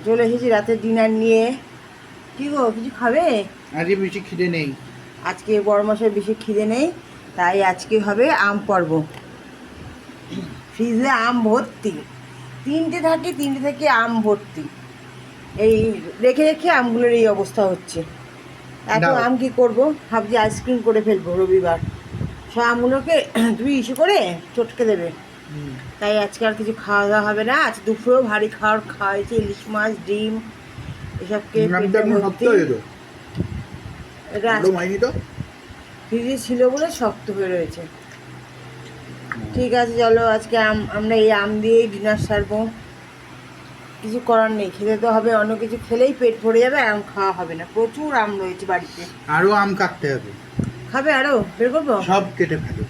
চলে এসেছি রাতের ডিনার নিয়ে। কি গো, কিছু খাবে? আজকে বেশি খিদে নেই। আজকে বড় মাসের বেশি খিদে নেই, তাই আজকে হবে আম পর্ব। ফ্রিজে আম ভর্তি, তিনটে থেকে আম ভর্তি। এই রেখে রেখে আমগুলোর এই অবস্থা হচ্ছে। এত দাও। আম কি করব, ভাবছি আইসক্রিম করে ফেলবো রবিবার। সব আমগুলোকে তুমি ইস্যু করে চটকে দেবে। তাই আজকে আর কিছু খাওয়া দাওয়া হবে না। আজ দুপুরেও ভারী খাওয়া হয়েছে, ইলিশ মাছ, ডিম, এসবকে পেটে ভর্তি। এটা ফ্রিজে ছিল বলে শক্ত হয়ে রয়েছে। ঠিক আছে, চলো আজকে আমরা এই আম দিয়েই ডিনার সারবো। কিছু করার নেই, খেতে তো হবে। অন্য কিছু খেলেই পেট ভরে যাবে, আম খাওয়া হবে না। প্রচুর আম রয়েছে বাড়িতে। আরো আম কাটতে হবে। খাবে আরো? বের করবো? সব কেটে ফেলো।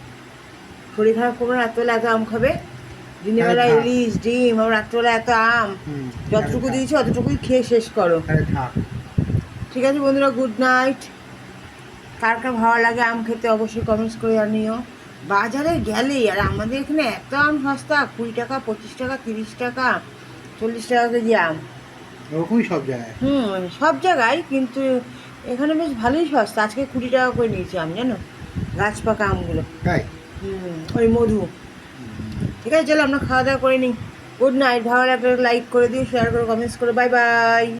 শরীর খারাপ করবো না, রাত্রেবেলা এত আম খাবে? দিনের বেলা থাক। ইলিশ, ডিম, আর রাত্রেবেলা এত আম। যতটুকু দিয়েছি অতটুকুই খেয়ে শেষ করো। থাক। ঠিক আছে বন্ধুরা, গুড নাইট। কার কার ভালো লাগে আম খেতে অবশ্যই কমেন্টস করে জানিও। বাজারে গেলেই, আর আমাদের এখানে এত আম সস্তা, 20 টাকা, 25 টাকা, 30 টাকা, 40 টাকা কেজি আম। ওরকমই সব জায়গায়। সব জায়গায়, কিন্তু এখানে বেশ ভালোই সস্তা। আজকে 20 টাকা করে নিয়েছি আম, জানো, গাছ পাকা আমগুলো। তাই। ওই মধু। ঠিক আছে, চলো আমরা খাওয়া দাওয়া করে নিই। Good night. ভালো লাগলে লাইক করে দিও, শেয়ার করে, কমেন্টস করে। Bye bye.